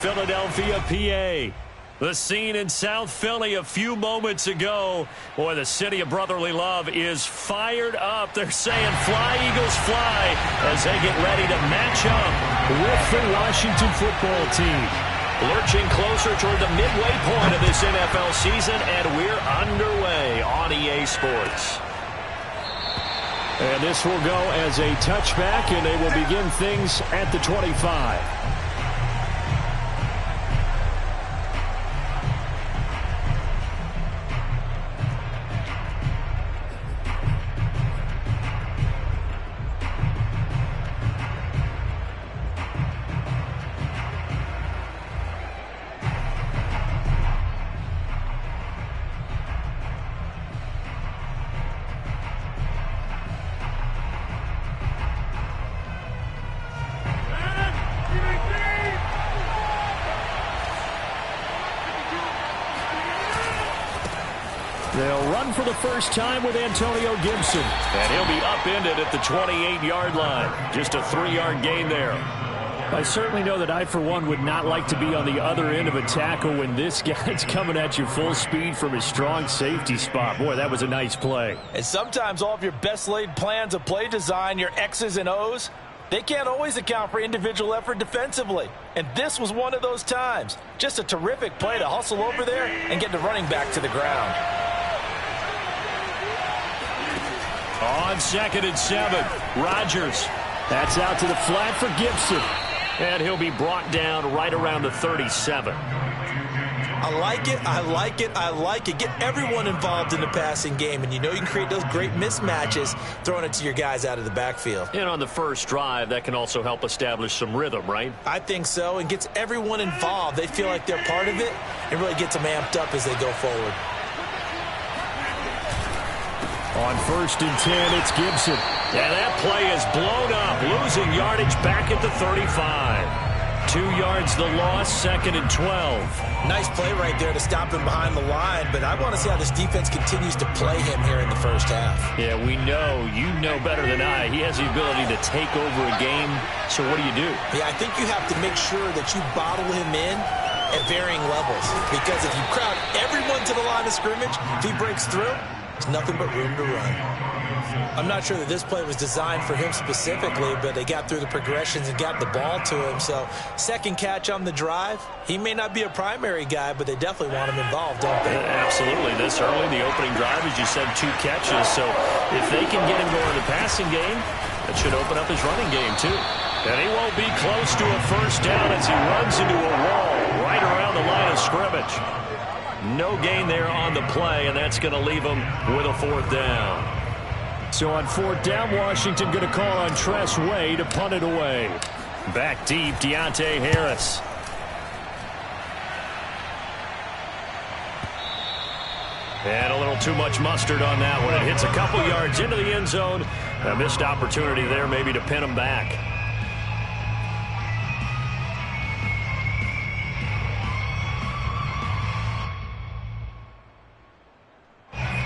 Philadelphia, PA. The scene in South Philly a few moments ago. Boy, the city of brotherly love is fired up. They're saying fly, Eagles, fly, as they get ready to match up with the Washington football team. Lurching closer toward the midway point of this NFL season, and we're underway on EA Sports. And this will go as a touchback, and they will begin things at the 25. They'll run for the first time with Antonio Gibson. And he'll be upended at the 28-yard line. Just a 3-yard gain there. I certainly know that I, for one, would not like to be on the other end of a tackle when this guy's coming at you full speed from his strong safety spot. Boy, that was a nice play. And sometimes all of your best laid plans of play design, your X's and O's, they can't always account for individual effort defensively. And this was one of those times. Just a terrific play to hustle over there and get the running back to the ground. On 2nd and 7, Rodgers. That's out to the flat for Gibson. And he'll be brought down right around the 37. I like it, I like it, I like it. Get everyone involved in the passing game, and you know you can create those great mismatches throwing it to your guys out of the backfield. And on the first drive, that can also help establish some rhythm, right? I think so, and gets everyone involved. They feel like they're part of it, and really gets them amped up as they go forward. On 1st and 10, it's Gibson. And that play is blown up, losing yardage back at the 35. 2 yards the loss, 2nd and 12. Nice play right there to stop him behind the line, but I want to see how this defense continues to play him here in the first half. Yeah, we know, you know better than I, he has the ability to take over a game, so what do you do? Yeah, I think you have to make sure that you bottle him in at varying levels, because if you crowd everyone to the line of scrimmage, if he breaks through, there's nothing but room to run. I'm not sure that this play was designed for him specifically, but they got through the progressions and got the ball to him. So, second catch on the drive. He may not be a primary guy, but they definitely want him involved, don't they? Absolutely. This early, the opening drive, as you said, 2 catches. So, if they can get him going in the passing game, that should open up his running game, too. And he won't be close to a first down as he runs into a wall right around the line of scrimmage. No gain there on the play, and that's going to leave him with a 4th down. So on 4th down, Washington going to call on Tress Way to punt it away. Back deep, Deontay Harris. And a little too much mustard on that one. It hits a couple yards into the end zone. A missed opportunity there maybe to pin him back.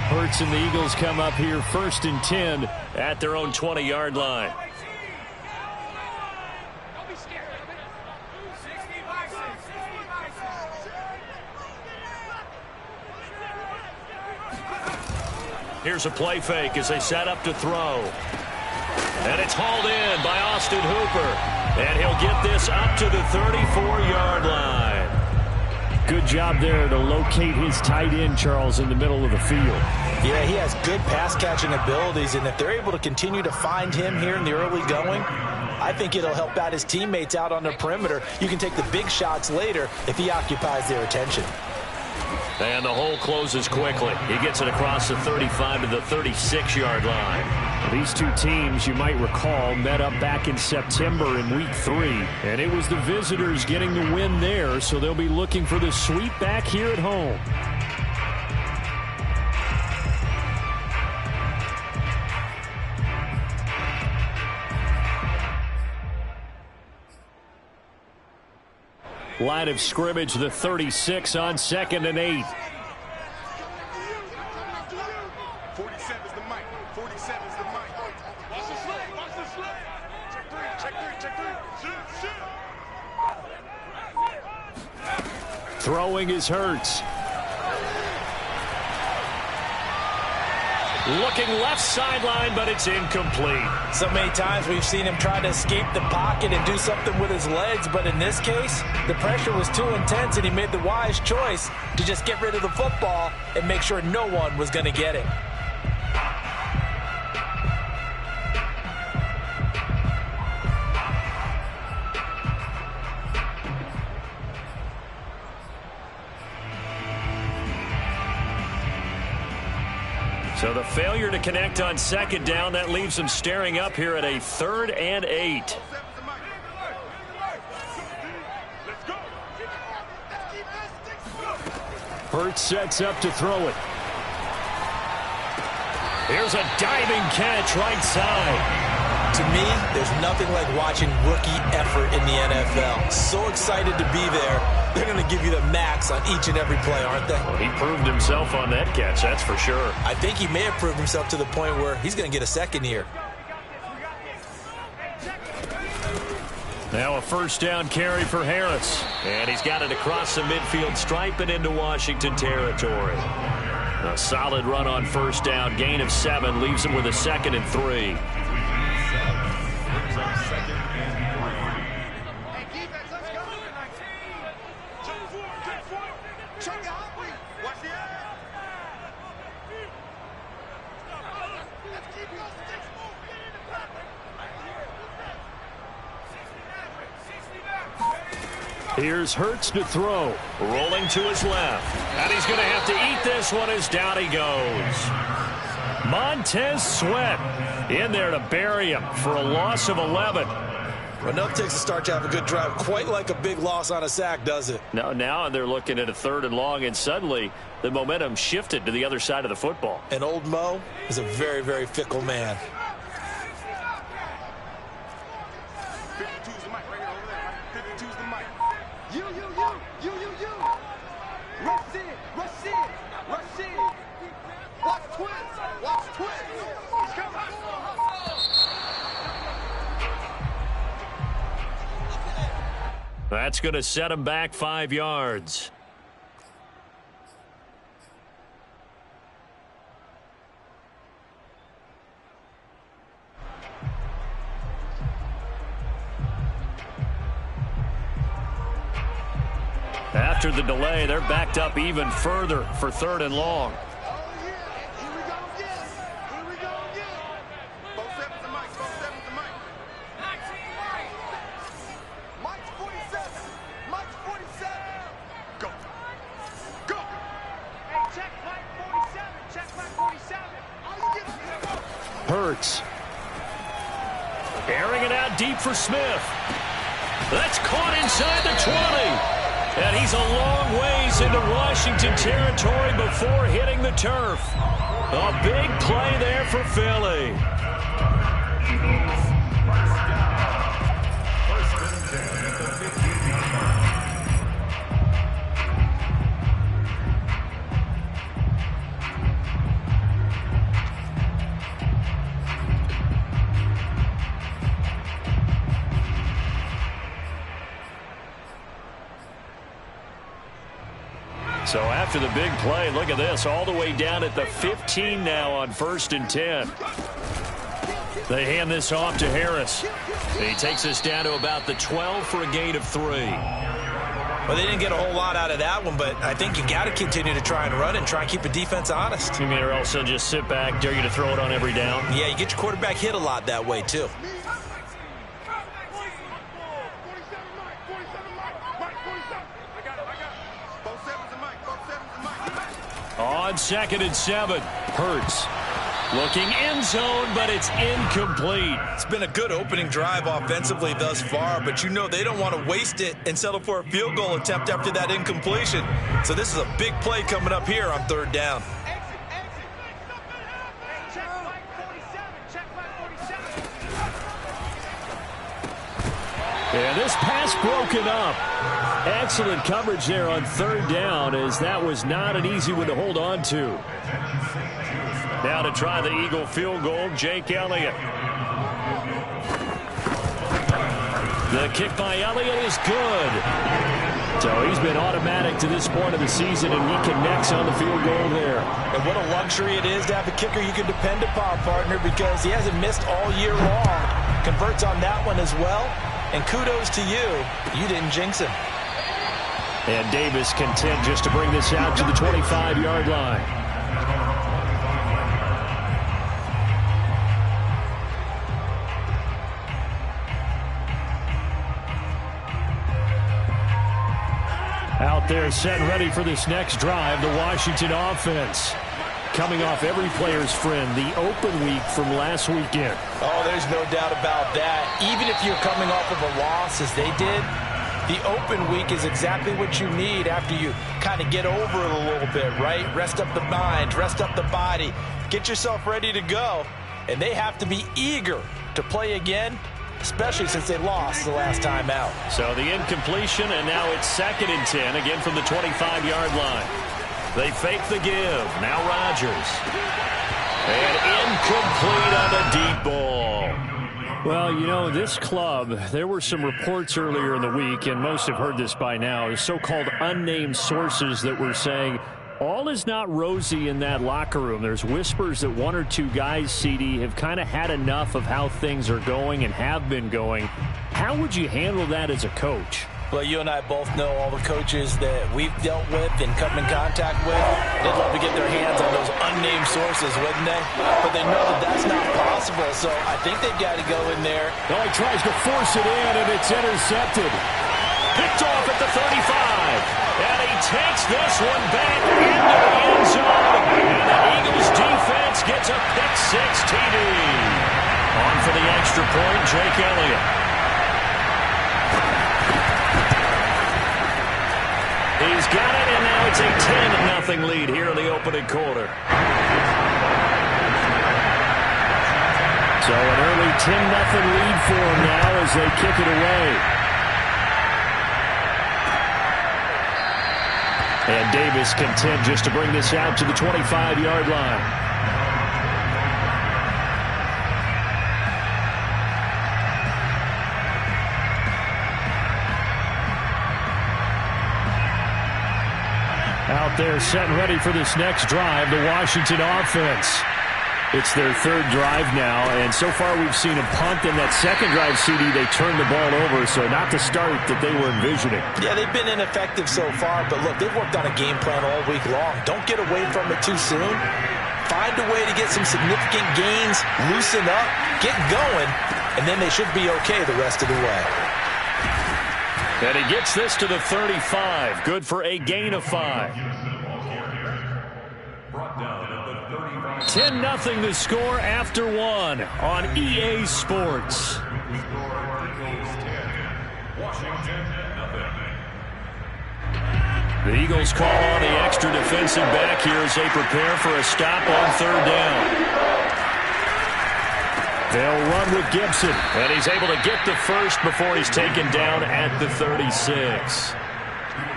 Hurts and the Eagles come up here 1st and 10 at their own 20-yard line. Here's a play fake as they set up to throw. And it's hauled in by Austin Hooper. And he'll get this up to the 34-yard line. Good job there to locate his tight end, Charles, in the middle of the field. Yeah, he has good pass-catching abilities, and if they're able to continue to find him here in the early going, I think it'll help out his teammates out on the perimeter. You can take the big shots later if he occupies their attention. And the hole closes quickly. He gets it across the 35 to the 36-yard line. These two teams, you might recall, met up back in September in Week 3. And it was the visitors getting the win there, so they'll be looking for the sweep back here at home. Line of scrimmage, the 36 on 2nd and 8. 47 is the mic. 47 is the mic. Watch the slide. Watch the slide. Check three. Check three. Check three. Shoot. Shoot. Throwing is Hurts. Looking left sideline, but it's incomplete. So many times we've seen him try to escape the pocket and do something with his legs, but in this case, the pressure was too intense and he made the wise choice to just get rid of the football and make sure no one was going to get it. So the failure to connect on second down, that leaves them staring up here at a 3rd and 8. Hurts sets up to throw it. Here's a diving catch right side. To me, there's nothing like watching rookie effort in the NFL. So excited to be there. They're going to give you the max on each and every play, aren't they? Well, he proved himself on that catch, that's for sure. I think he may have proved himself to the point where he's going to get a second here. Now a 1st down carry for Harris. And he's got it across the midfield stripe and into Washington territory. A solid run on 1st down. Gain of 7 leaves him with a 2nd and 3. Here's Hurts to throw. Rolling to his left. And he's going to have to eat this one as down he goes. Montez Sweat in there to bury him for a loss of 11. Well, enough takes a start to have a good drive. Quite like a big loss on a sack, does it? Now they're looking at a 3rd and long, and suddenly the momentum shifted to the other side of the football. And old Mo is a very, very fickle man. 52's the mic right here over there. 52's the mic. You. Rush in. Watch twins. He's coming. That's going to set him back 5 yards. After the delay, they're backed up even further for 3rd and long. Here we go again. Both sevens the mic. Mike's 47. Mike's 47. Go. Hey, check Mike 47. Hurts. Airing it out deep for Smith. That's caught inside the 20. And he's a long ways into Washington territory before hitting the turf. A big play there for Philly. So after the big play, look at this, all the way down at the 15 now on 1st and 10. They hand this off to Harris. He takes us down to about the 12 for a gain of 3. Well, they didn't get a whole lot out of that one, but I think you got to continue to try and run and try and keep the defense honest. You mean, or else they'll just sit back, dare you to throw it on every down? Yeah, you get your quarterback hit a lot that way, too. On 2nd and 7, Hurts looking end zone, but it's incomplete. It's been a good opening drive offensively thus far, but you know they don't want to waste it and settle for a field goal attempt after that incompletion. So this is a big play coming up here on 3rd down. And this pass broken up. Excellent coverage there on 3rd down, as that was not an easy one to hold on to. Now to try the Eagle field goal, Jake Elliott. The kick by Elliott is good. So he's been automatic to this point of the season, and he connects on the field goal there. And what a luxury it is to have a kicker you can depend upon, partner, because he hasn't missed all year long. Converts on that one as well. And kudos to you. You didn't jinx him. And Davis content just to bring this out to the 25-yard line. Out there set and ready for this next drive, the Washington offense. Coming off every player's friend, the open week from last weekend. Oh, there's no doubt about that. Even if you're coming off of a loss as they did, the open week is exactly what you need after you kind of get over it a little bit, right? Rest up the mind, rest up the body, get yourself ready to go. And they have to be eager to play again, especially since they lost the last time out. So the incompletion, and now it's 2nd and 10, again from the 25-yard line. They fake the give. Now Rodgers. And incomplete on the deep ball. Well, you know, this club, there were some reports earlier in the week, and most have heard this by now, the so-called unnamed sources that were saying all is not rosy in that locker room. There's whispers that 1 or 2 guys, CD, have kind of had enough of how things are going and have been going. How would you handle that as a coach? Well, you and I both know all the coaches that we've dealt with and come in contact with. They'd love to get their hands on those unnamed sources, wouldn't they? But they know that that's not possible, so I think they've got to go in there. No, he tries to force it in, and it's intercepted. Picked off at the 35. And he takes this one back into the end zone. And the Eagles defense gets a pick-6 TD. On for the extra point, Jake Elliott. He's got it, and now it's a 10-0 lead here in the opening quarter. So an early 10-0 lead for him now as they kick it away. And Davis content just to bring this out to the 25-yard line. Out there set and ready for this next drive, the Washington offense. It's their 3rd drive now, and so far we've seen a punt. In that 2nd drive, CD, they turned the ball over, so not the start that they were envisioning. Yeah, they've been ineffective so far, but look, they've worked on a game plan all week long. Don't get away from it too soon. Find a way to get some significant gains, loosen up, get going, and then they should be okay the rest of the way. And he gets this to the 35. Good for a gain of 5. 10-0 the score after 1 on EA Sports. The Eagles call on the extra defensive back here as they prepare for a stop on 3rd down. They'll run with Gibson, and he's able to get the first before he's taken down at the 36.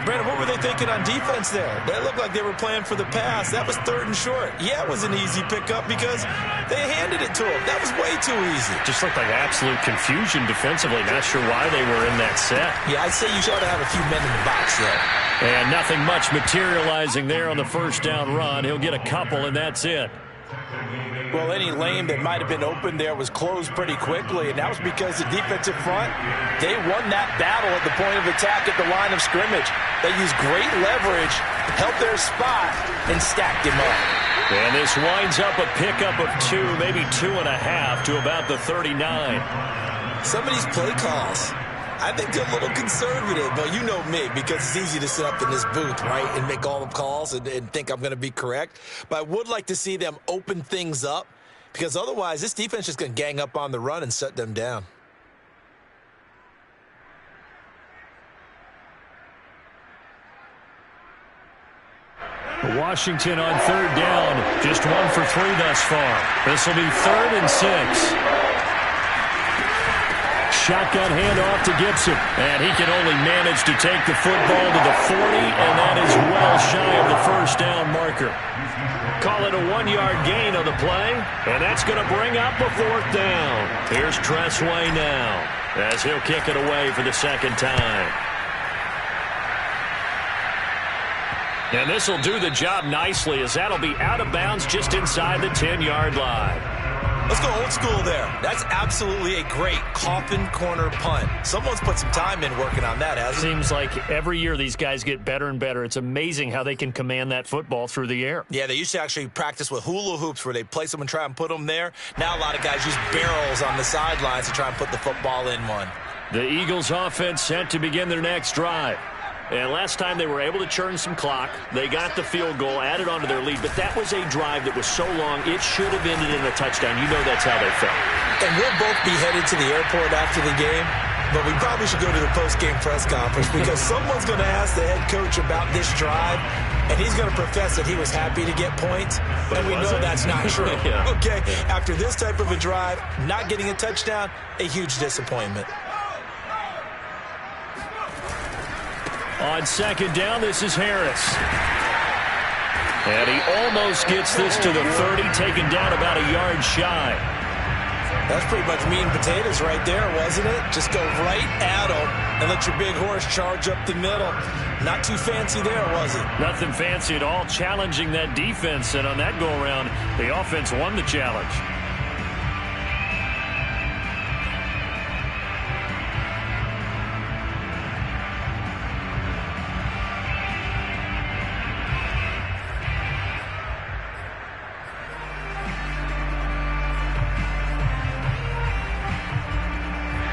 Brandon, what were they thinking on defense there? They looked like they were playing for the pass. That was 3rd and short. Yeah, it was an easy pickup because they handed it to him. That was way too easy. Just looked like absolute confusion defensively. Not sure why they were in that set. Yeah, I'd say you ought to have a few men in the box there. And nothing much materializing there on the 1st down run. He'll get a couple, and that's it. Well, any lane that might have been open there was closed pretty quickly, and that was because the defensive front, they won that battle at the point of attack at the line of scrimmage. They used great leverage, held their spot, and stacked him up. And this winds up a pickup of 2, maybe 2.5 to about the 39. Some of these play calls, I think they're a little conservative, but you know me, because it's easy to sit up in this booth, right, and make all the calls and think I'm going to be correct. But I would like to see them open things up, because otherwise this defense is just going to gang up on the run and shut them down. Washington on 3rd down, just 1 for 3 thus far. This will be 3rd and 6. Shotgun handoff to Gibson. And he can only manage to take the football to the 40, and that is well shy of the 1st down marker. Call it a 1-yard gain on the play, and that's going to bring up a 4th down. Here's Tressway now, as he'll kick it away for the 2nd time. And this will do the job nicely, as that'll be out of bounds just inside the 10-yard line. Let's go old school there. That's absolutely a great coffin corner punt. Someone's put some time in working on that, hasn't it? Seems like every year these guys get better and better. It's amazing how they can command that football through the air. Yeah, they used to actually practice with hula hoops where they place them and try and put them there. Now a lot of guys use barrels on the sidelines to try and put the football in one. The Eagles offense set to begin their next drive. And last time they were able to churn some clock. They got the field goal, added on to their lead. But that was a drive that was so long, it should have ended in a touchdown. You know that's how they felt. And we'll both be headed to the airport after the game. But we probably should go to the post-game press conference because someone's going to ask the head coach about this drive. And he's going to profess that he was happy to get points. And we know that's not true. Yeah. Okay, after this type of a drive, not getting a touchdown, a huge disappointment. On second down, this is Harris. And he almost gets this to the 30, taken down about a yard shy. That's pretty much meat and potatoes right there, wasn't it? Just go right at him and let your big horse charge up the middle. Not too fancy there, was it? Nothing fancy at all, challenging that defense. And on that go-around, the offense won the challenge.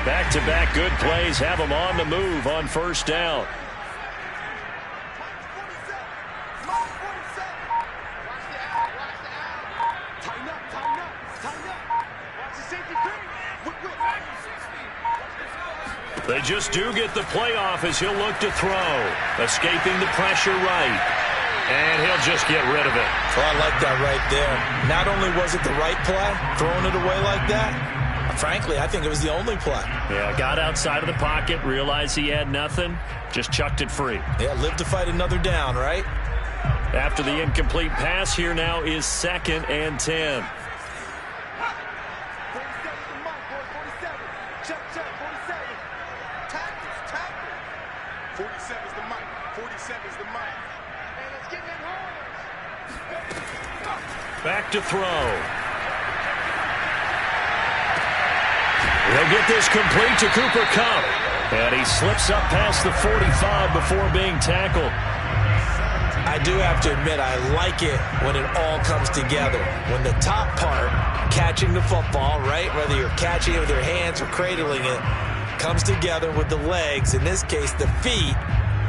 Back-to-back good plays have them on the move on first down. They just do get the playoff as he'll look to throw. Escaping the pressure right. And he'll just get rid of it. Oh, I like that right there. Not only was it the right play, throwing it away like that, frankly, I think it was the only play. Yeah, got outside of the pocket, realized he had nothing, just chucked it free. Yeah, live to fight another down, right? After the incomplete pass, here now is 2nd and 10. 47 is the mic. 47 is the mic. And it's getting hard. Back to throw. He'll get this complete to Cooper Kupp. And he slips up past the 45 before being tackled. I do have to admit, I like it when it all comes together. When the top part, catching the football, right, whether you're catching it with your hands or cradling it, comes together with the legs, in this case the feet,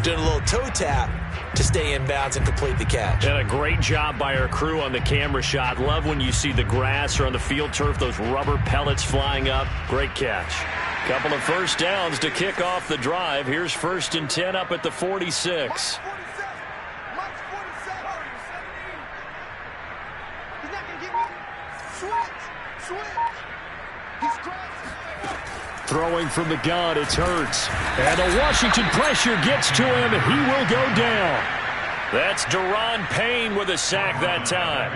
doing a little toe tap to stay in bounds and complete the catch. And a great job by our crew on the camera shot. Love when you see the grass or on the field turf, those rubber pellets flying up. Great catch. Couple of first downs to kick off the drive. Here's 1st and 10 up at the 46. Throwing from the gun, it's Hurts. And the Washington pressure gets to him, and he will go down. That's Daron Payne with a sack that time.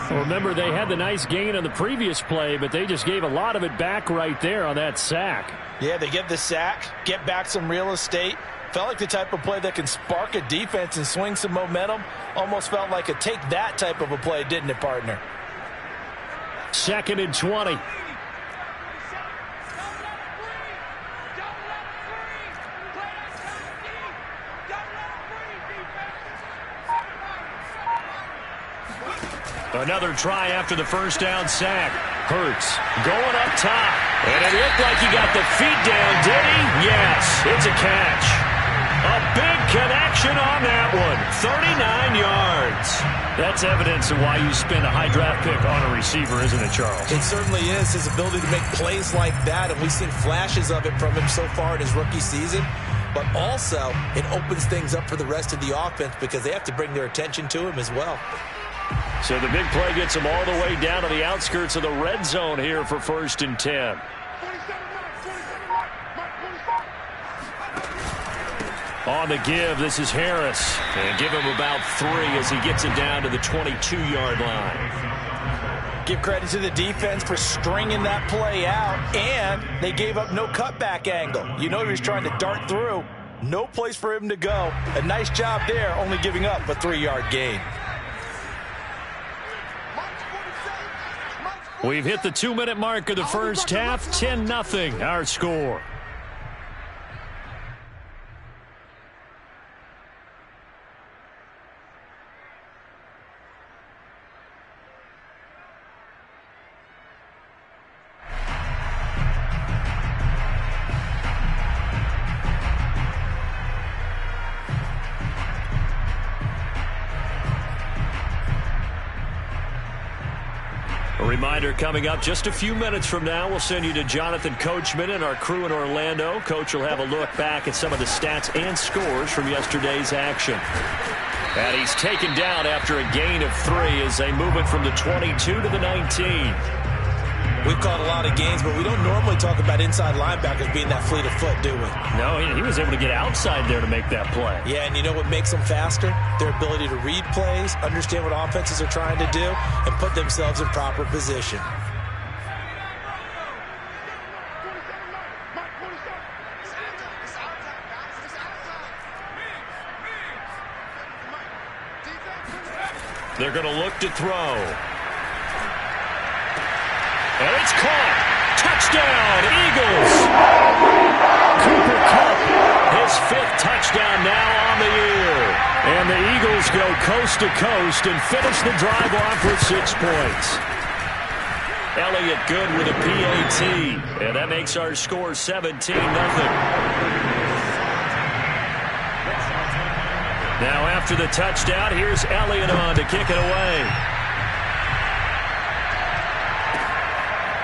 Well, remember, they had the nice gain on the previous play, but they just gave a lot of it back right there on that sack. Yeah, they get the sack, get back some real estate. Felt like the type of play that can spark a defense and swing some momentum. Almost felt like a take that type of a play, didn't it, partner? 2nd and 20. Another try after the first down sack. Hurts going up top. And it looked like he got the feet down, did he? Yes, it's a catch. A big connection on that one. 39 yards. That's evidence of why you spend a high draft pick on a receiver, isn't it, Charles? It certainly is. His ability to make plays like that, and we've seen flashes of it from him so far in his rookie season. But also, it opens things up for the rest of the offense because they have to bring their attention to him as well. So the big play gets him all the way down to the outskirts of the red zone here for 1st and 10. On the give, this is Harris. And give him about 3 as he gets it down to the 22-yard line. Give credit to the defense for stringing that play out, and they gave up no cutback angle. You know he was trying to dart through, No place for him to go. A nice job there, only giving up a 3-yard gain. We've hit the 2-minute mark of the first half. 10-0 our score. A reminder coming up just a few minutes from now, we'll send you to Jonathan Coachman and our crew in Orlando. Coach will have a look back at some of the stats and scores from yesterday's action. And he's taken down after a gain of 3 as they move it from the 22 to the 19. We've caught a lot of gains, but we don't normally talk about inside linebackers being that fleet of foot, do we? No, he was able to get outside there to make that play. Yeah, and you know what makes them faster? Their ability to read plays, understand what offenses are trying to do, and put themselves in proper position. They're going to look to throw. And it's caught. Touchdown, Eagles. Cooper Kupp, his 5th touchdown now on the year. And the Eagles go coast to coast and finish the drive off with 6 points. Elliott good with a PAT. And that makes our score 17-0. Now after the touchdown, here's Elliott on to kick it away.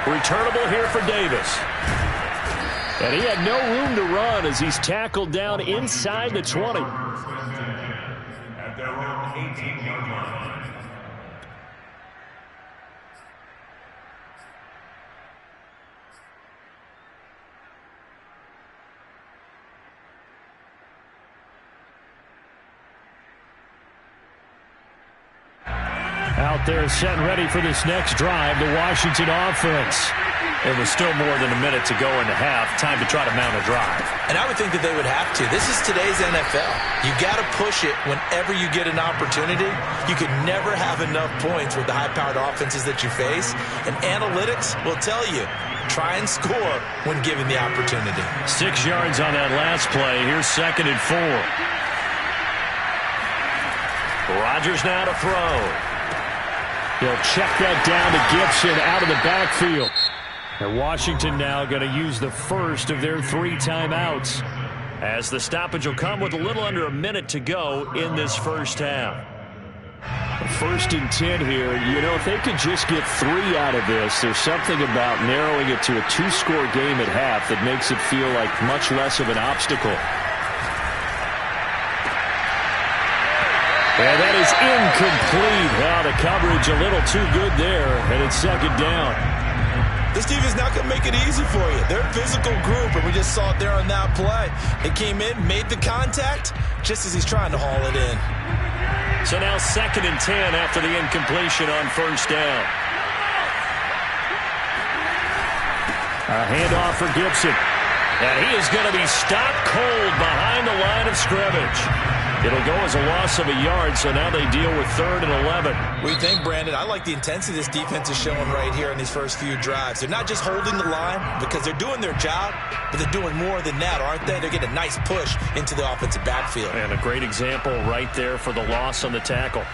Returnable here for Davis. And he had no room to run as he's tackled down inside the 20. At their own 18-yard line. Out there set and ready for this next drive, the Washington offense. It was still more than a minute to go in the half. Time to try to mount a drive. And I would think that they would have to. This is today's NFL. You got to push it whenever you get an opportunity. You can never have enough points with the high-powered offenses that you face. And analytics will tell you, try and score when given the opportunity. 6 yards on that last play. Here's 2nd and 4. Rodgers now to throw. He'll check that down to Gibson out of the backfield. And Washington now going to use the first of their 3 timeouts, as the stoppage will come with a little under a minute to go in this first half. 1st and 10 here. You know, if they could just get 3 out of this, there's something about narrowing it to a 2-score game at half that makes it feel like much less of an obstacle. And that is incomplete. Well, the coverage a little too good there, and it's 2nd down. This defense not going to make it easy for you. They're a physical group, and we just saw it there on that play. They came in, made the contact, just as he's trying to haul it in. So now 2nd and 10 after the incompletion on 1st down. A handoff for Gibson. And he is going to be stopped cold behind the line of scrimmage. It'll go as a loss of a yard, so now they deal with 3rd and 11. What do you think, Brandon? I like the intensity this defense is showing right here in these first few drives. They're not just holding the line because they're doing their job, but they're doing more than that, aren't they? They're getting a nice push into the offensive backfield. And a great example right there for the loss on the tackle.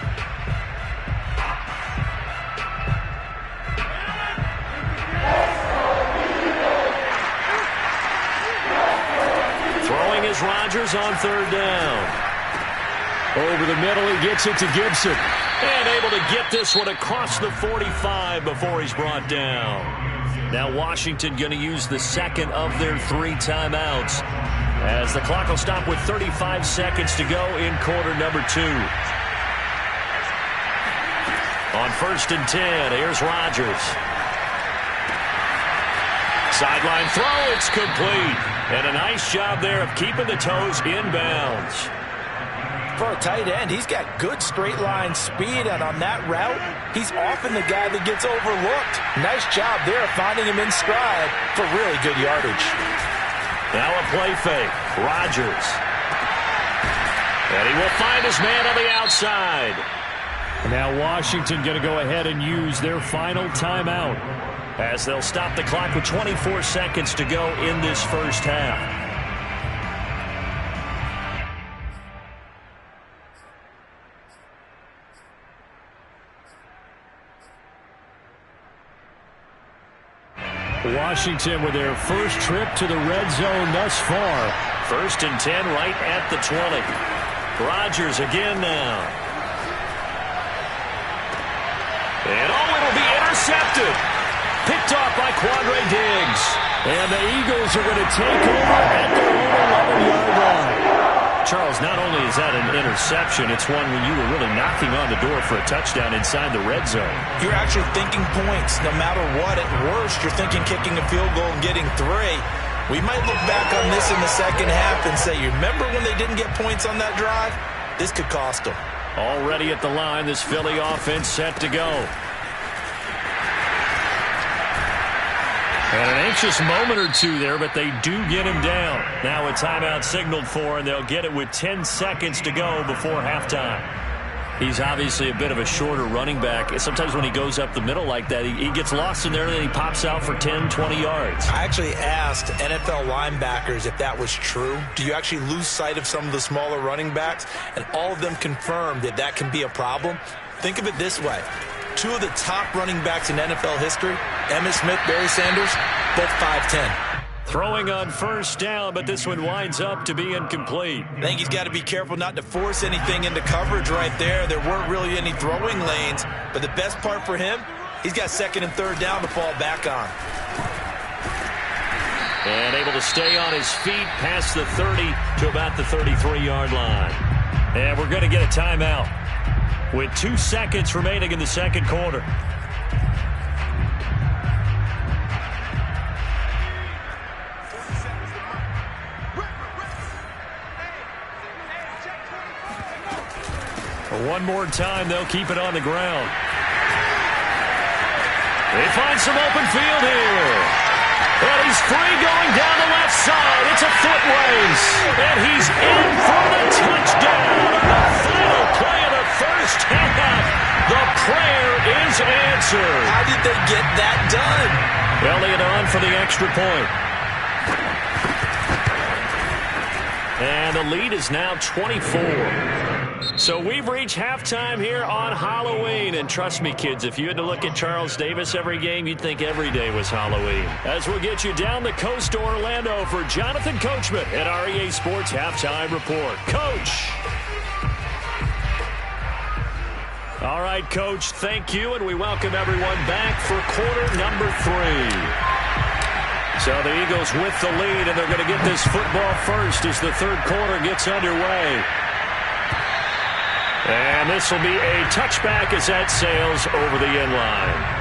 Throwing is Rodgers on 3rd down. Over the middle, he gets it to Gibson. And able to get this one across the 45 before he's brought down. Now Washington going to use the 2nd of their 3 timeouts, as the clock will stop with 35 seconds to go in quarter number 2. On 1st and 10, here's Rodgers. Sideline throw, it's complete. And a nice job there of keeping the toes inbounds. For a tight end, he's got good straight line speed, and on that route, he's often the guy that gets overlooked. Nice job there finding him in stride for really good yardage. Now a play fake. Rodgers And he will find his man on the outside. Now Washington going to go ahead and use their final timeout as they'll stop the clock with 24 seconds to go in this first half. Washington with their first trip to the red zone thus far. 1st and 10 right at the 20. Rodgers again now. And it'll be intercepted. Picked off by Quandre Diggs. And the Eagles are going to take over at their own 11-yard line. Charles, not only is that an interception, it's one when you were really knocking on the door for a touchdown inside the red zone. You're actually thinking points. No matter what, at worst, you're thinking kicking a field goal and getting 3. We might look back on this in the second half and say, you remember when they didn't get points on that drive? This could cost them. Already at the line, this Philly offense set to go. And an anxious moment or two there, but they do get him down. Now a timeout signaled for, and they'll get it with 10 seconds to go before halftime. He's obviously a bit of a shorter running back. Sometimes when he goes up the middle like that, he gets lost in there, and then he pops out for 10, 20 yards. I actually asked NFL linebackers if that was true. Do you actually lose sight of some of the smaller running backs? And all of them confirmed that that can be a problem. Think of it this way. 2 of the top running backs in NFL history, Emmitt Smith, Barry Sanders, both 5'10". Throwing on first down, but this one winds up to be incomplete. I think he's got to be careful not to force anything into coverage right there. There weren't really any throwing lanes, but the best part for him, he's got 2nd and 3rd down to fall back on. And able to stay on his feet past the 30 to about the 33-yard line. And we're going to get a timeout with 2 seconds remaining in the second quarter. One more time, they'll keep it on the ground. They find some open field here. And he's free going down the left side. It's a foot race. And he's in for the touchdown on the final play of the first half. The prayer is answered. How did they get that done? Elliott on for the extra point. And the lead is now 24. So we've reached halftime here on Halloween. And trust me, kids, if you had to look at Charles Davis every game, you'd think every day was Halloween. As we'll get you down the coast to Orlando for Jonathan Coachman at REA Sports Halftime Report. Coach. All right, Coach, thank you, and we welcome everyone back for quarter number 3. So the Eagles with the lead, and they're going to get this football first as the third quarter gets underway. And this will be a touchback as that sails over the end line.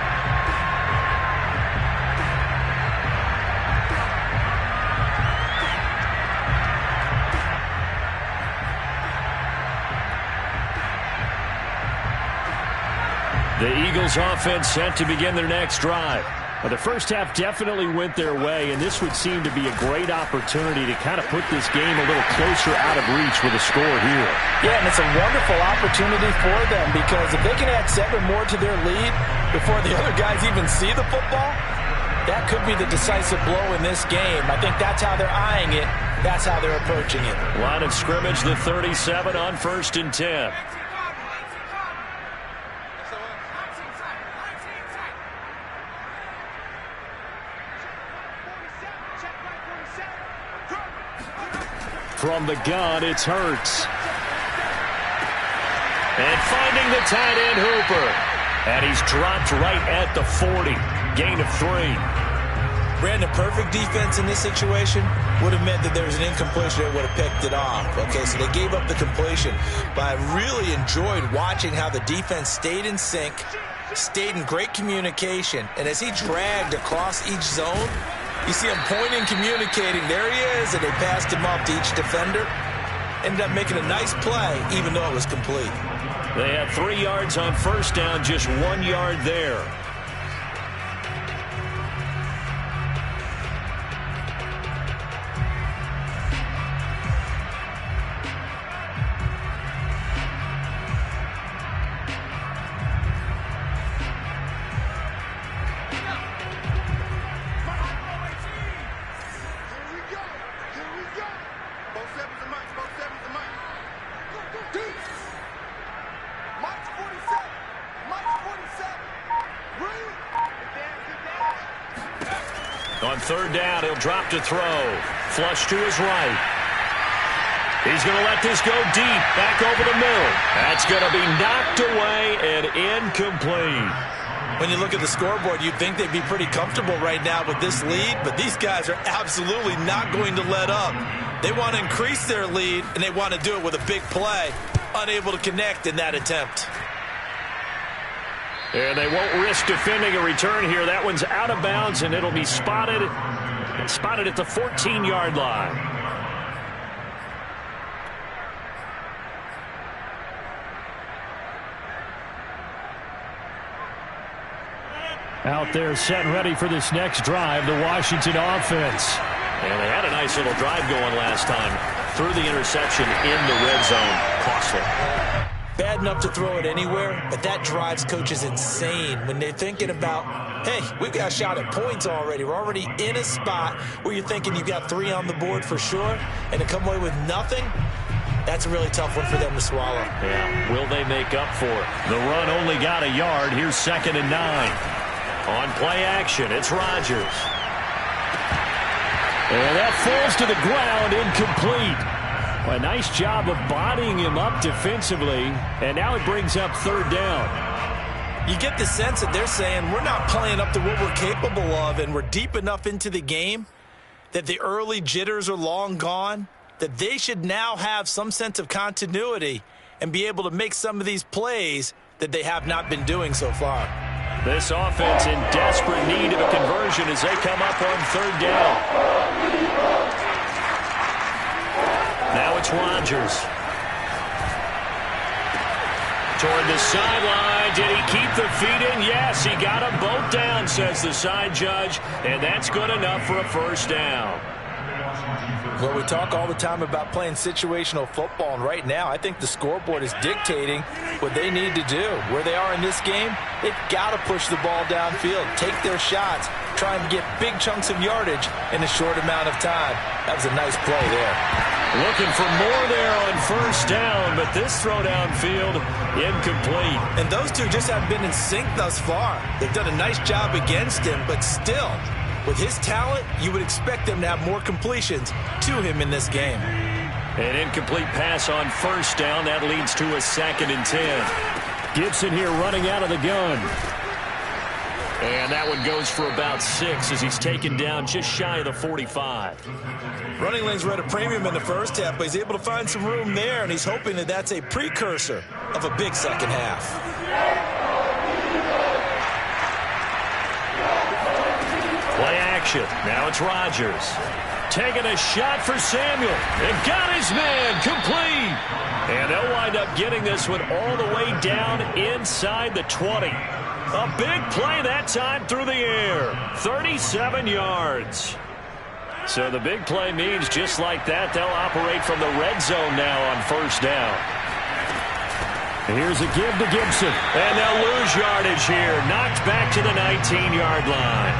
The Eagles offense set to begin their next drive. Well, the first half definitely went their way, and this would seem to be a great opportunity to kind of put this game a little closer out of reach with a score here. Yeah, and it's a wonderful opportunity for them because if they can add 7 more to their lead before the other guys even see the football, that could be the decisive blow in this game. I think that's how they're eyeing it. That's how they're approaching it. Line of scrimmage, the 37 on 1st and 10. From the gun, it's Hurts. And finding the tight end Hooper. And he's dropped right at the 40. Gain of 3. Brandon, perfect defense in this situation would have meant that there was an incompletion that would have picked it off. Okay, so they gave up the completion. But I really enjoyed watching how the defense stayed in sync, stayed in great communication. And as he dragged across each zone, you see him pointing, communicating. There he is, and they passed him off to each defender. Ended up making a nice play, even though it was complete. They had 3 yards on first down, just 1 yard there. Mike's 47. Mike's 47. Read. On third down, he'll drop to throw. Flush to his right. He's going to let this go deep, back over the middle. That's going to be knocked away and incomplete. When you look at the scoreboard, you'd think they'd be pretty comfortable right now with this lead, but these guys are absolutely not going to let up. They want to increase their lead, and they want to do it with a big play. Unable to connect in that attempt. And they won't risk defending a return here. That one's out of bounds, and it'll be spotted at the 14-yard line. Out there set and ready for this next drive, the Washington offense. And they had a nice little drive going last time. Threw the interception in the red zone. Costly. Bad enough to throw it anywhere, but that drives coaches insane when they're thinking about, hey, we've got a shot at points already. We're already in a spot where you're thinking you've got 3 on the board for sure, and to come away with nothing, that's a really tough one for them to swallow. Yeah, will they make up for it? The run only got a yard. Here's 2nd and 9. On play action, it's Rodgers. And that falls to the ground, incomplete. A nice job of bodying him up defensively, and now it brings up 3rd down. You get the sense that they're saying we're not playing up to what we're capable of, and we're deep enough into the game that the early jitters are long gone, that they should now have some sense of continuity and be able to make some of these plays that they have not been doing so far. This offense in desperate need of a conversion as they come up on 3rd down. Now it's Rodgers. Toward the sideline. Did he keep the feet in? Yes, he got them both down, says the side judge. And that's good enough for a 1st down. Well, we talk all the time about playing situational football, and right now I think the scoreboard is dictating what they need to do. Where they are in this game, they've got to push the ball downfield, take their shots, try and get big chunks of yardage in a short amount of time. That was a nice play there. Looking for more there on 1st down, but this throw downfield, incomplete. And those two just haven't been in sync thus far. They've done a nice job against him, but still, with his talent, you would expect them to have more completions to him in this game. An incomplete pass on 1st down. That leads to a 2nd and 10. Gibson here running out of the gun. And that one goes for about 6 as he's taken down just shy of the 45. Running lanes were at a premium in the first half, but he's able to find some room there, and he's hoping that that's a precursor of a big second half. Play action. Now it's Rodgers. Taking a shot for Samuel. And got his man complete. And they'll wind up getting this one all the way down inside the 20. A big play that time through the air. 37 yards. So the big play means just like that, they'll operate from the red zone now on 1st down. And here's a give to Gibson. And they'll lose yardage here. Knocked back to the 19-yard line.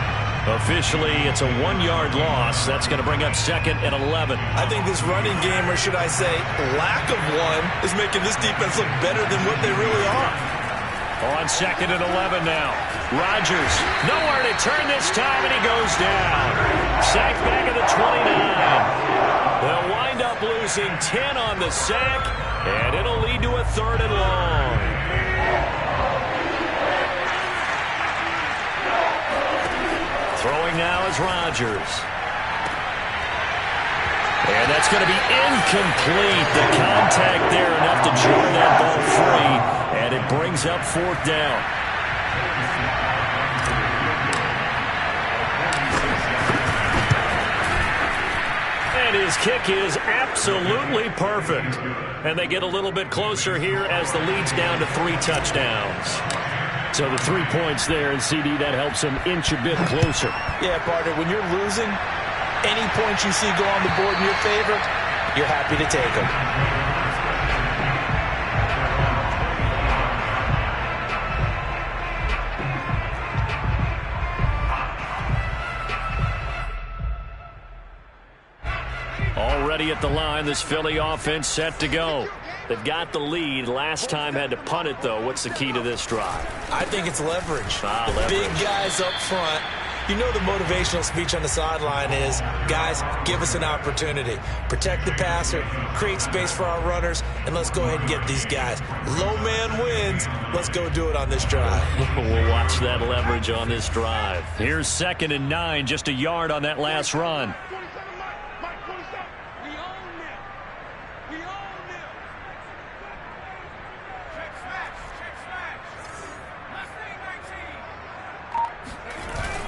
Officially, it's a 1-yard loss. That's going to bring up 2nd and 11. I think this running game, or should I say lack of one, is making this defense look better than what they really are. On 2nd and 11 now. Rodgers, nowhere to turn this time, and he goes down. Sacked back at the 29. They'll wind up losing 10 on the sack, and it'll lead to a 3rd and long. Throwing now is Rodgers. And that's going to be incomplete. The contact there enough to jar that ball free. And it brings up 4th down. And his kick is absolutely perfect. And they get a little bit closer here as the lead's down to 3 touchdowns. So the 3 points there, and CD, that helps them inch a bit closer. Yeah, partner, when you're losing, any points you see go on the board in your favor, you're happy to take them. Already at the line, this Philly offense set to go. They've got the lead. Last time had to punt it, though. What's the key to this drive? I think it's leverage. Leverage. Big guys up front. You know the motivational speech on the sideline is, guys, give us an opportunity. Protect the passer, create space for our runners, and let's go ahead and get these guys. Low man wins. Let's go do it on this drive. We'll watch that leverage on this drive. Here's 2nd and 9, just a yard on that last run.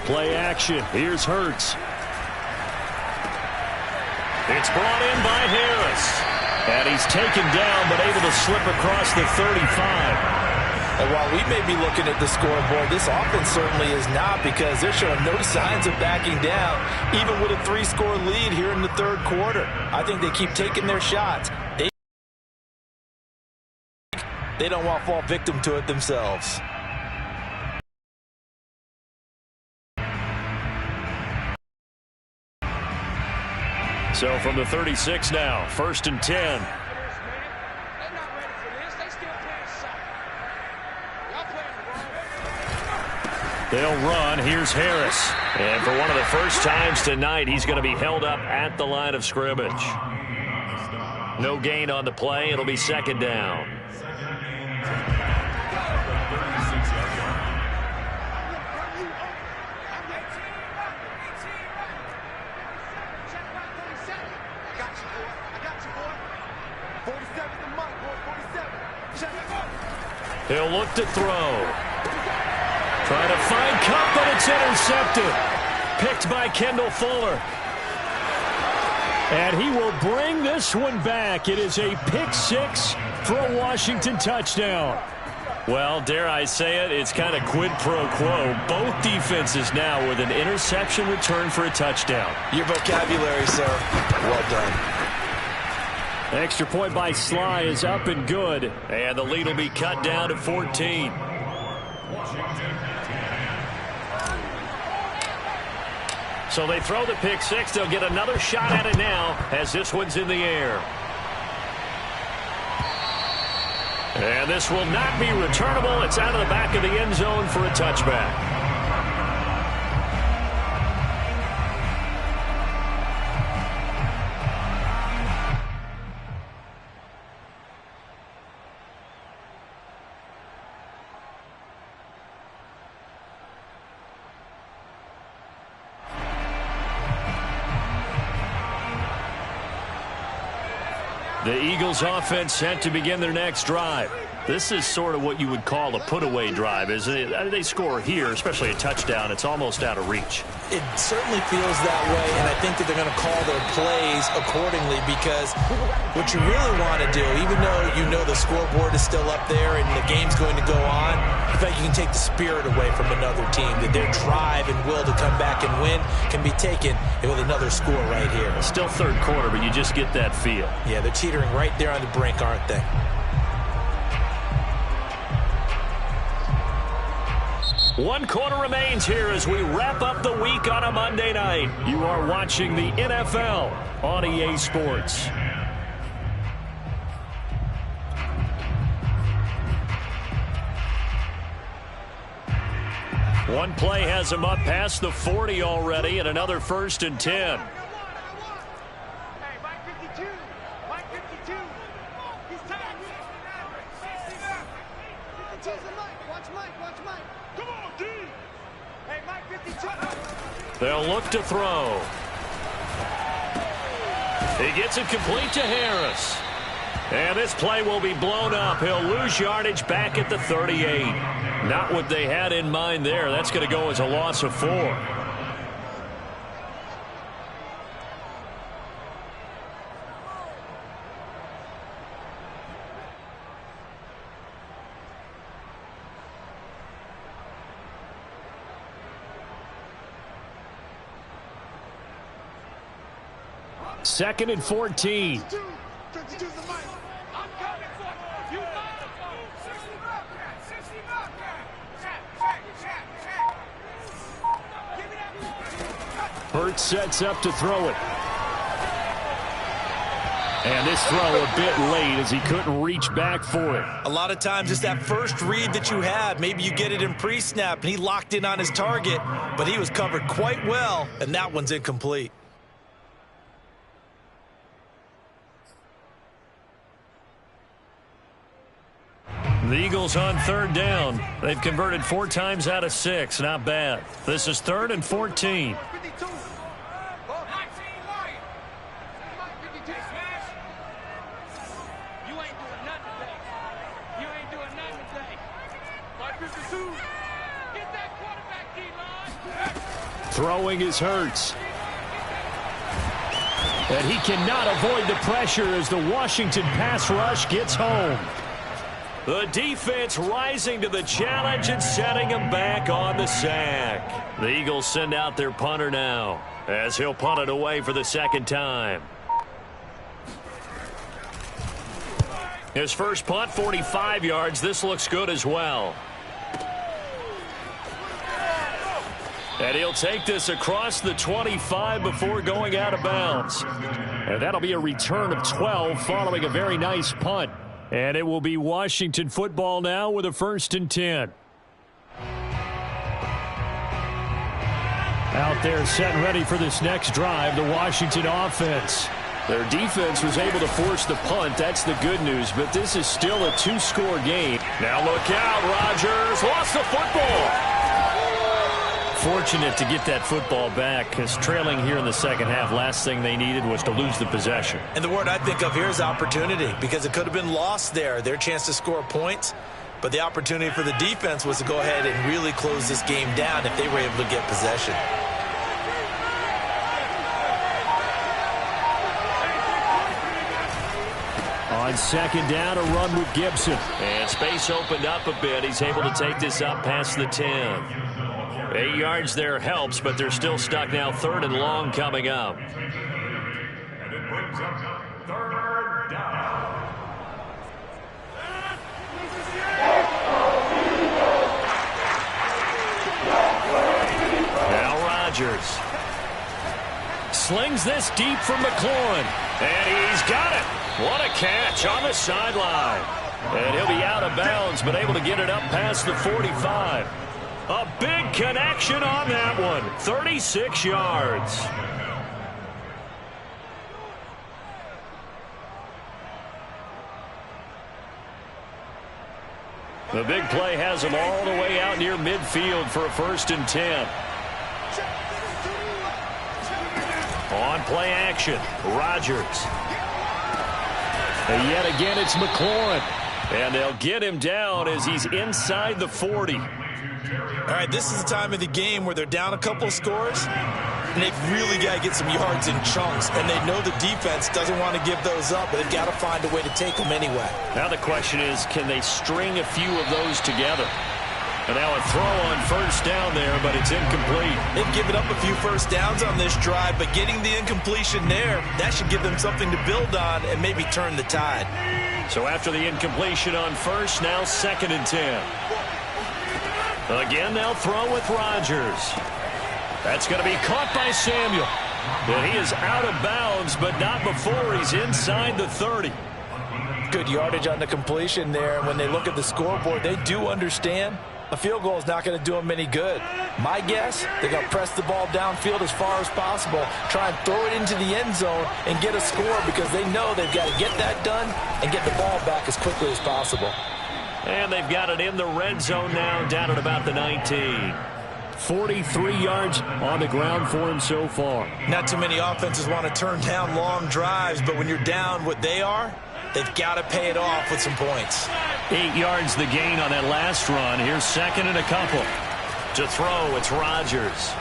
Play action. Here's Hurts. It's brought in by Harris. And he's taken down, but able to slip across the 35. And while we may be looking at the scoreboard, this offense certainly is not, because they're showing no signs of backing down, even with a 3-score lead here in the third quarter. I think they keep taking their shots. They don't want to fall victim to it themselves. So from the 36 now, 1st and 10. They'll run. Here's Harris. And for one of the first times tonight, he's going to be held up at the line of scrimmage. No gain on the play. It'll be 2nd down. He'll look to throw. Trying to find Kupp, but it's intercepted. Picked by Kendall Fuller. And he will bring this one back. It is a pick-6 for a Washington touchdown. Well, dare I say it, it's kind of quid pro quo. Both defenses now with an interception return for a touchdown. Your vocabulary, sir. Well done. Extra point by Sly is up and good. And the lead will be cut down to 14. So they throw the pick-6. They'll get another shot at it now as this one's in the air. And this will not be returnable. It's out of the back of the end zone for a touchback. The Eagles offense set to begin their next drive. This is sort of what you would call a put-away drive, isn't it? They score here, especially a touchdown. It's almost out of reach. It certainly feels that way, and I think that they're going to call their plays accordingly, because what you really want to do, even though you know the scoreboard is still up there and the game's going to go on, in fact, you can take the spirit away from another team, that their drive and will to come back and win can be taken with another score right here. Still third quarter, but you just get that feel. Yeah, they're teetering right there on the brink, aren't they? One quarter remains here as we wrap up the week on a Monday night. You are watching the NFL on EA Sports. One play has him up past the 40 already, and another 1st and 10. Hey, Mike 52. Mike 52. He's tagged. 52's the Mike. Watch Mike. Watch Mike. Come on, D. Hey, Mike 52. They'll look to throw. He gets it complete to Harris. And this play will be blown up. He'll lose yardage back at the 38. Not what they had in mind there. That's going to go as a loss of 4. Second and 14. 52's the Mike. I'm coming for you. You Hurts sets up to throw it. And this throw a bit late as he couldn't reach back for it. A lot of times it's that first read that you have. Maybe you get it in pre-snap and he locked in on his target, but he was covered quite well, and that one's incomplete. The Eagles on 3rd down. They've converted 4 times out of 6. Not bad. This is 3rd and 14. Throwing is Hurts. And he cannot avoid the pressure as the Washington pass rush gets home. The defense rising to the challenge and setting him back on the sack. The Eagles send out their punter now as he'll punt it away for the 2nd time. His first punt, 45 yards. This looks good as well. And he'll take this across the 25 before going out of bounds. And that'll be a return of 12 following a very nice punt. And it will be Washington football now with a 1st and 10. Out there set and ready for this next drive, the Washington offense. Their defense was able to force the punt. That's the good news, but this is still a 2-score game. Now look out, Rodgers lost the football. Fortunate to get that football back because trailing here in the 2nd half, last thing they needed was to lose the possession. And the word I think of here is opportunity, because it could have been lost there, their chance to score points. But the opportunity for the defense was to go ahead and really close this game down if they were able to get possession. On 2nd down, a run with Gibson. And space opened up a bit. He's able to take this up past the 10. 8 yards there helps, but they're still stuck now. 3rd and long coming up. And it brings up 3rd down. Now Rodgers slings this deep from McLaurin. And he's got it. What a catch on the sideline. And he'll be out of bounds, but able to get it up past the 45. A big connection on that one. 36 yards. The big play has him all the way out near midfield for a 1st and 10. On play action, Rodgers. And yet again, it's McLaurin. And they'll get him down as he's inside the 40. All right, this is the time of the game where they're down a couple of scores, and they've really got to get some yards in chunks, and they know the defense doesn't want to give those up, but they've got to find a way to take them anyway. Now the question is, can they string a few of those together? And now a throw on 1st down there, but it's incomplete. They've given up a few 1st downs on this drive, but getting the incompletion there, that should give them something to build on and maybe turn the tide. So after the incompletion on 1st, now 2nd and 10. Again, they'll throw with Rodgers. That's going to be caught by Samuel. And he is out of bounds, but not before he's inside the 30. Good yardage on the completion there. And when they look at the scoreboard, they do understand a field goal is not going to do them any good. My guess, they're going to press the ball downfield as far as possible, try and throw it into the end zone and get a score because they know they've got to get that done and get the ball back as quickly as possible. And they've got it in the red zone now, down at about the 19. 43 yards on the ground for him so far. Not too many offenses want to turn down long drives, but when you're down what they are, they've got to pay it off with some points. 8 yards the gain on that last run. Here's 2nd and a couple. To throw, it's Rodgers.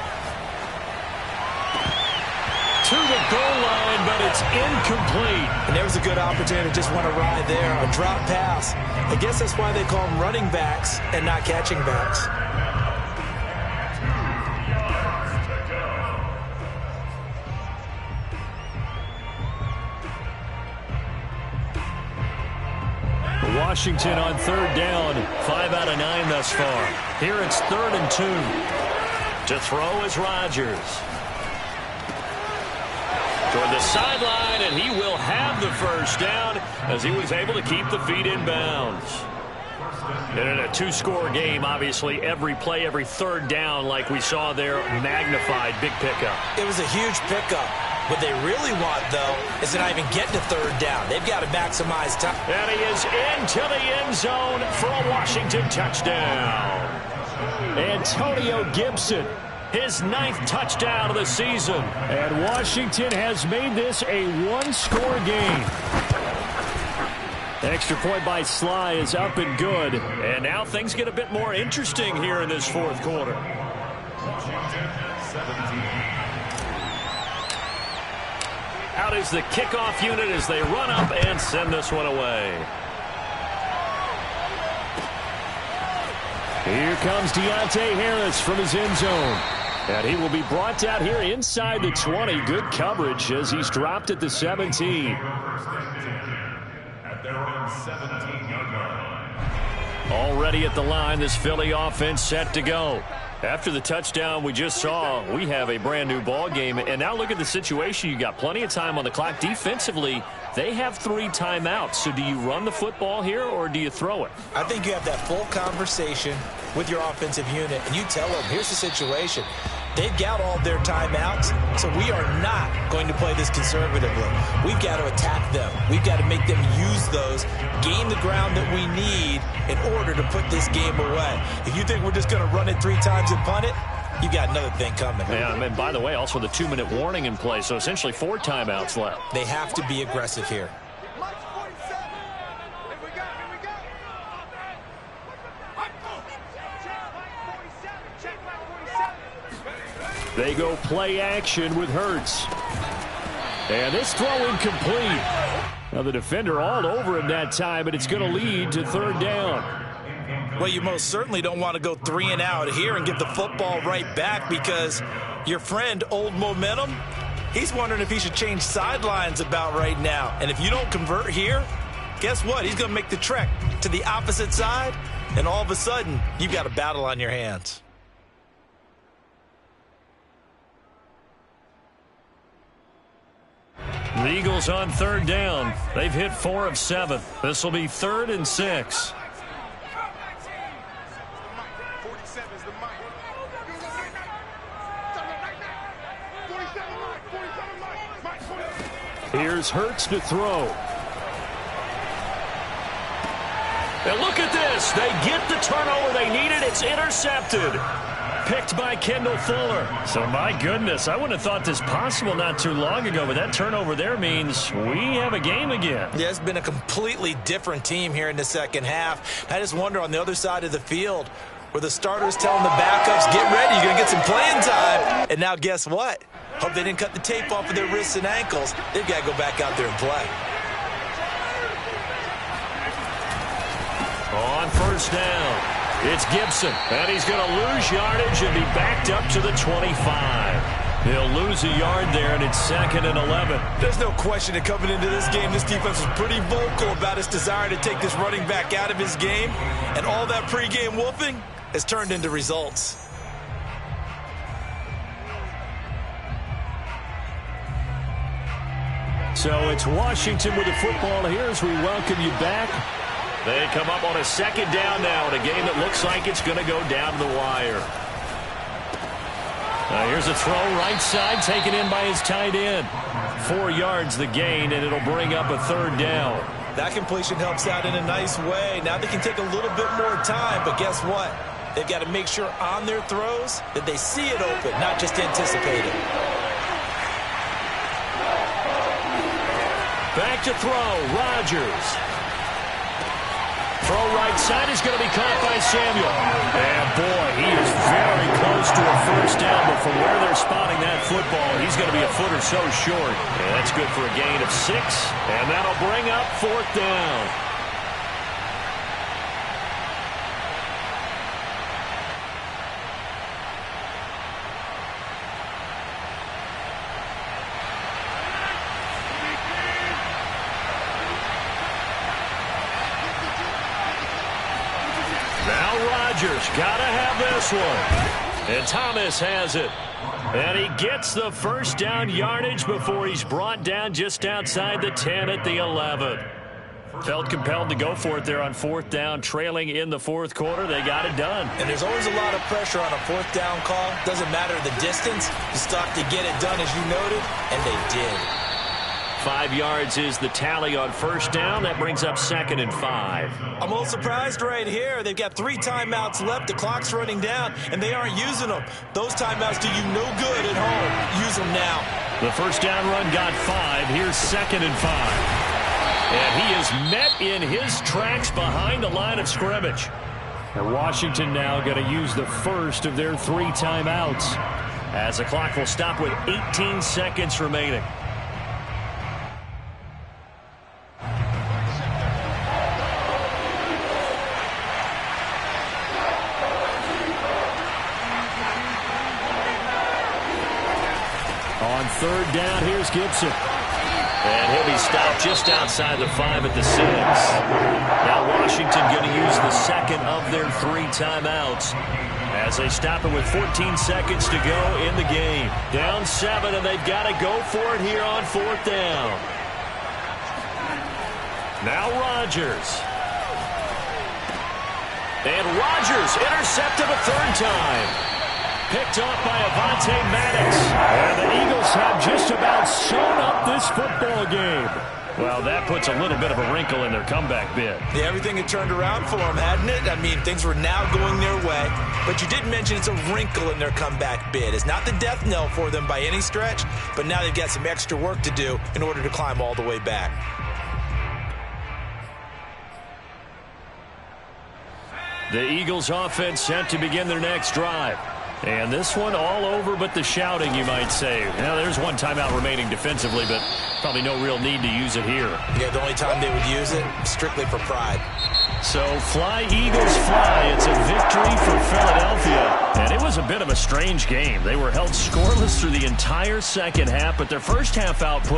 To the goal line, but it's incomplete. And there was a good opportunity to just want to ride there. A drop pass. I guess that's why they call them running backs and not catching backs. Washington on 3rd down. 5 out of 9 thus far. Here it's 3rd and 2. To throw is Rodgers. toward the sideline, and he will have the first down as he was able to keep the feet in bounds. And in a two-score game, obviously, every play, every third down, like we saw there, magnified. Big pickup. It was a huge pickup. What they really want, though, is to not even get to third down. They've got to maximize time. And he is into the end zone for a Washington touchdown. Antonio Gibson, his 9th touchdown of the season. And Washington has made this a one-score game. Extra point by Sly is up and good. And now things get a bit more interesting here in this fourth quarter. Washington 17. Out is the kickoff unit as they run up and send this one away. Here comes Deontay Harris from his end zone. And he will be brought out here inside the 20. Good coverage as he's dropped at the 17. At their own 17-yard line. Already at the line, this Philly offense set to go. After the touchdown we just saw, we have a brand new ball game. And now look at the situation. You got plenty of time on the clock. Defensively, they have 3 timeouts. So do you run the football here or do you throw it? I think you have that full conversation with your offensive unit, and you tell them, here's the situation. They've got all their timeouts, so we are not going to play this conservatively. We've got to attack them. We've got to make them use those, gain the ground that we need in order to put this game away. If you think we're just going to run it 3 times and punt it, you got another thing coming. Yeah, and by the way, also the 2-minute warning in play, so essentially 4 timeouts left. They have to be aggressive here. Mike 47. Here we go. Here we go. Check Mike 47. They go play action with Hurts. And this throw incomplete. Now the defender all over him that time, but it's going to lead to third down. Well, you most certainly don't want to go 3 and out here and get the football right back because your friend, Old Momentum, he's wondering if he should change sidelines about right now. And if you don't convert here, guess what? He's going to make the trek to the opposite side, and all of a sudden, you've got a battle on your hands. The Eagles on third down. They've hit 4 of 7. This will be 3rd and 6. 47 is the mic. 47 Here's Hurts to throw. And look at this. They get the turnover they needed. It's intercepted. Picked by Kendall Fuller. So, my goodness, I wouldn't have thought this possible not too long ago, but that turnover there means we have a game again. Yeah, it's been a completely different team here in the second half. I just wonder on the other side of the field where the starters telling the backups, get ready, you're going to get some playing time. And now guess what? Hope they didn't cut the tape off of their wrists and ankles. They've got to go back out there and play. On first down, it's Gibson, and he's going to lose yardage and be backed up to the 25. He'll lose a yard there, and it's 2nd and 11. There's no question that coming into this game, this defense was pretty vocal about its desire to take this running back out of his game, and all that pregame wolfing has turned into results. So it's Washington with the football here as we welcome you back. They come up on a 2nd down now in a game that looks like it's going to go down the wire. Here's a throw right side taken in by his tight end. 4 yards the gain, and it'll bring up a 3rd down. That completion helps out in a nice way. Now they can take a little bit more time, but guess what? They've got to make sure on their throws that they see it open, not just anticipate it. Back to throw, Rodgers. Throw right side is going to be caught by Samuel. And boy, he is very close to a first down, but from where they're spotting that football, he's going to be a foot or so short. And that's good for a gain of 6, and that'll bring up 4th down. Gotta have this one. And Thomas has it. And he gets the first down yardage before he's brought down just outside the 10 at the 11. Felt compelled to go for it there on 4th down, trailing in the 4th quarter. They got it done. And there's always a lot of pressure on a 4th down call. Doesn't matter the distance. You still have to get it done, as you noted, and they did. 5 yards is the tally on 1st down. That brings up 2nd and 5. I'm a little surprised right here. They've got 3 timeouts left. The clock's running down, and they aren't using them. Those timeouts do you no good at home. Use them now. The 1st down run got 5. Here's 2nd and 5. And he is met in his tracks behind the line of scrimmage. And Washington now going to use the first of their 3 timeouts, as the clock will stop with 18 seconds remaining. On 3rd down, here's Gibson. And he'll be stopped just outside the 5 at the 6. Now Washington going to use the 2nd of their 3 timeouts as they stop it with 14 seconds to go in the game. Down 7, and they've got to go for it here on 4th down. Now Rodgers. And Rodgers intercepted a 3rd time. Picked off by Avonte Maddox. And the Eagles have just about sewn up this football game. Well, that puts a little bit of a wrinkle in their comeback bid. Yeah, everything had turned around for them, hadn't it? I mean, things were now going their way. But you did mention it's a wrinkle in their comeback bid. It's not the death knell for them by any stretch, but now they've got some extra work to do in order to climb all the way back. The Eagles offense set to begin their next drive. And this one all over but the shouting, you might say. Now, there's 1 timeout remaining defensively, but probably no real need to use it here. Yeah, the only time they would use it, strictly for pride. So, fly, Eagles, fly. It's a victory for Philadelphia. And it was a bit of a strange game. They were held scoreless through the entire second half, but their first half output